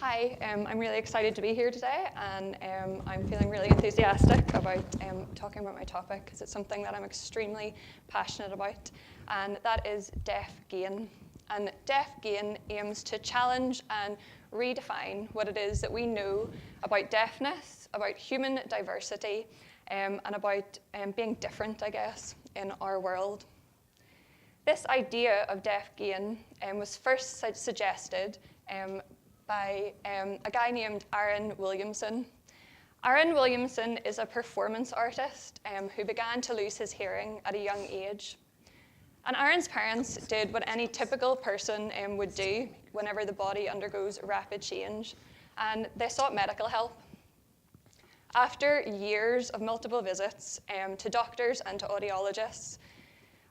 Hi, I'm really excited to be here today, and I'm feeling really enthusiastic about talking about my topic because it's something that I'm extremely passionate about, and that is deaf gain. And deaf gain aims to challenge and redefine what it is that we know about deafness, about human diversity, and about being different, I guess, in our world. This idea of deaf gain was first suggested by a guy named Aaron Williamson. Aaron Williamson is a performance artist who began to lose his hearing at a young age. And Aaron's parents did what any typical person would do whenever the body undergoes rapid change, and they sought medical help. After years of multiple visits to doctors and to audiologists,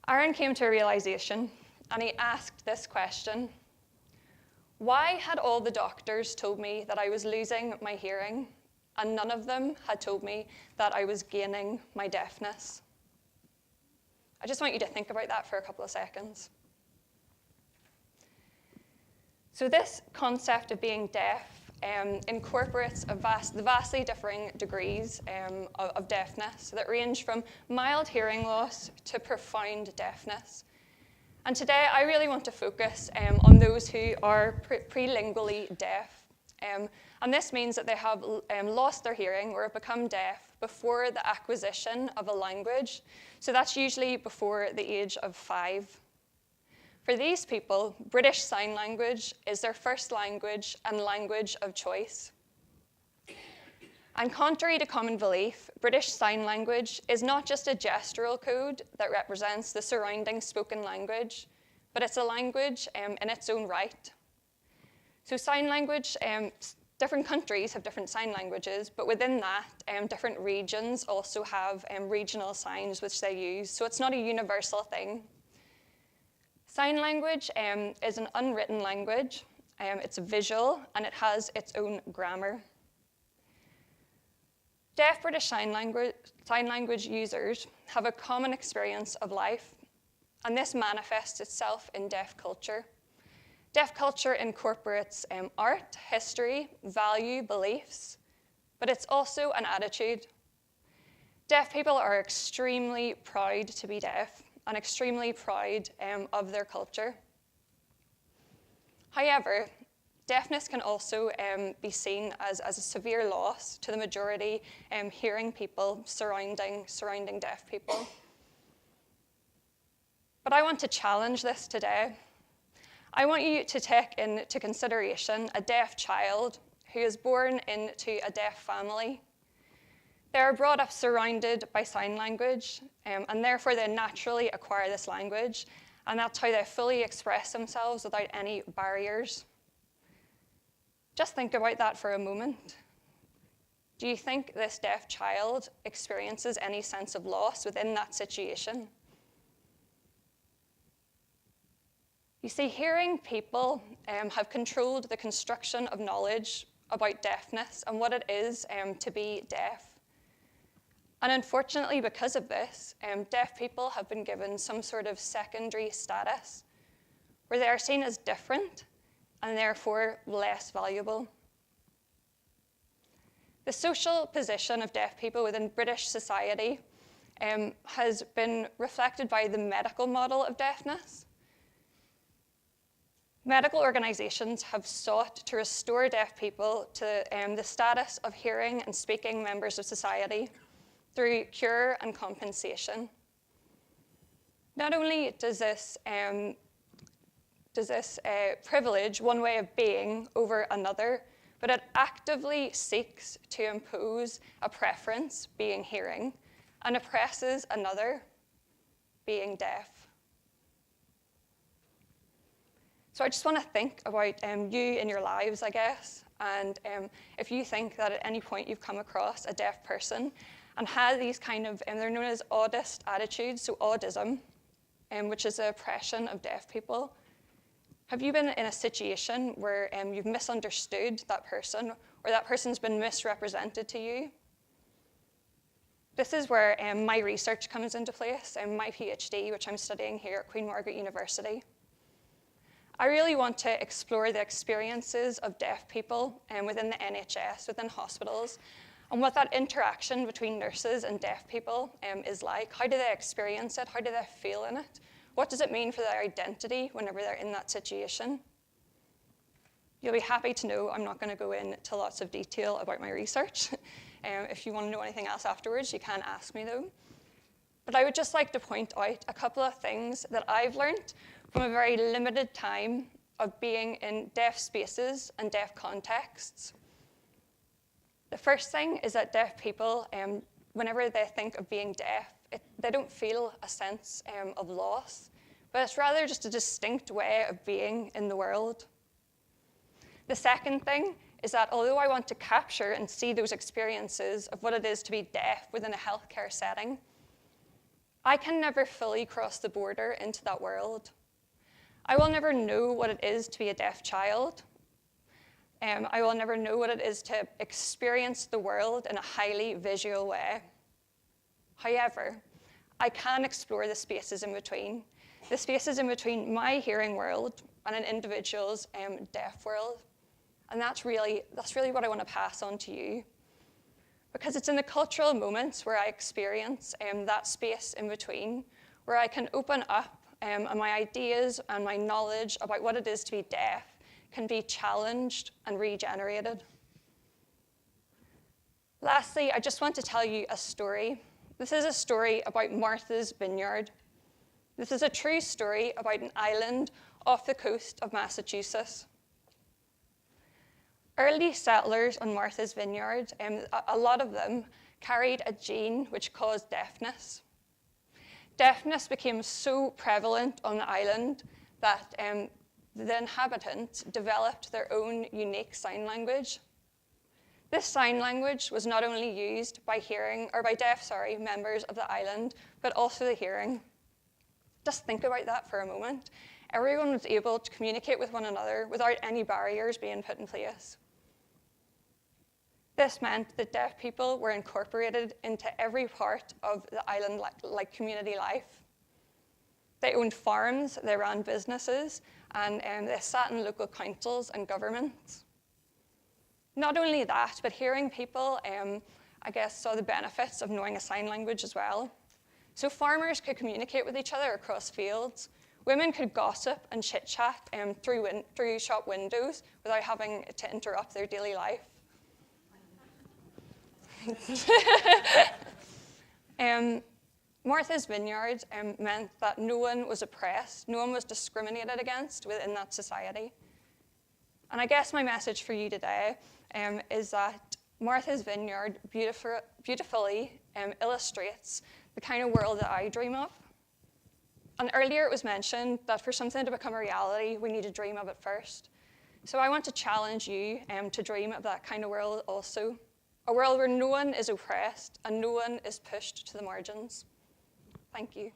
Aaron came to a realization, and he asked this question: why had all the doctors told me that I was losing my hearing, and none of them had told me that I was gaining my deafness? I just want you to think about that for a couple of seconds. So this concept of being deaf incorporates the vastly differing degrees of deafness that range from mild hearing loss to profound deafness. And today, I really want to focus on those who are prelingually deaf. And this means that they have lost their hearing or have become deaf before the acquisition of a language. So that's usually before the age of 5. For these people, British Sign Language is their first language and language of choice. And contrary to common belief, British Sign Language is not just a gestural code that represents the surrounding spoken language, but it's a language in its own right. So sign language, different countries have different sign languages, but within that, different regions also have regional signs which they use, so it's not a universal thing. Sign language is an unwritten language, it's visual, and it has its own grammar. Deaf British Sign Language users have a common experience of life, and this manifests itself in deaf culture. Deaf culture incorporates art, history, value, beliefs, but it's also an attitude. Deaf people are extremely proud to be deaf and extremely proud of their culture. However, deafness can also be seen as a severe loss to the majority hearing people surrounding deaf people. But I want to challenge this today. I want you to take into consideration a deaf child who is born into a deaf family. They are brought up surrounded by sign language, and therefore they naturally acquire this language, and that's how they fully express themselves without any barriers. Just think about that for a moment. Do you think this deaf child experiences any sense of loss within that situation? You see, hearing people have controlled the construction of knowledge about deafness and what it is to be deaf. And unfortunately, because of this, deaf people have been given some sort of secondary status where they are seen as different and therefore less valuable. The social position of deaf people within British society has been reflected by the medical model of deafness. Medical organizations have sought to restore deaf people to the status of hearing and speaking members of society through cure and compensation. Not only does this privilege one way of being over another, but it actively seeks to impose a preference, being hearing, and oppresses another, being deaf. So I just want to think about you in your lives, I guess, and if you think that at any point you've come across a deaf person and had these kind of, they're known as autist attitudes, so autism, which is the oppression of deaf people. Have you been in a situation where you've misunderstood that person or that person's been misrepresented to you? This is where my research comes into place, my PhD, which I'm studying here at Queen Margaret University. I really want to explore the experiences of deaf people within the NHS, within hospitals, and what that interaction between nurses and deaf people is like. How do they experience it? How do they feel in it? What does it mean for their identity whenever they're in that situation? You'll be happy to know I'm not going to go into lots of detail about my research. If you want to know anything else afterwards, you can ask me though. But I would just like to point out a couple of things that I've learned from a very limited time of being in deaf spaces and deaf contexts. The first thing is that deaf people, whenever they think of being deaf, they don't feel a sense of loss, but it's rather just a distinct way of being in the world. The second thing is that although I want to capture and see those experiences of what it is to be deaf within a healthcare setting, I can never fully cross the border into that world. I will never know what it is to be a deaf child. I will never know what it is to experience the world in a highly visual way. However, I can explore the spaces in between my hearing world and an individual's deaf world. And that's really what I want to pass on to you. Because it's in the cultural moments where I experience that space in between, where I can open up and my ideas and my knowledge about what it is to be deaf can be challenged and regenerated. Lastly, I just want to tell you a story. This is a story about Martha's Vineyard. This is a true story about an island off the coast of Massachusetts. Early settlers on Martha's Vineyard, a lot of them carried a gene which caused deafness. Deafness became so prevalent on the island that the inhabitants developed their own unique sign language. This sign language was not only used by deaf members of the island, but also the hearing. Just think about that for a moment. Everyone was able to communicate with one another without any barriers being put in place. This meant that deaf people were incorporated into every part of the island like community life. They owned farms, they ran businesses, and they sat in local councils and governments. Not only that, but hearing people, saw the benefits of knowing a sign language as well. So farmers could communicate with each other across fields. Women could gossip and chit-chat through shop windows without having to interrupt their daily life. Martha's Vineyard meant that no one was oppressed, no one was discriminated against within that society. And I guess my message for you today is that Martha's Vineyard beautifully illustrates the kind of world that I dream of. And earlier it was mentioned that for something to become a reality, we need to dream of it first. So I want to challenge you to dream of that kind of world also. A world where no one is oppressed and no one is pushed to the margins. Thank you.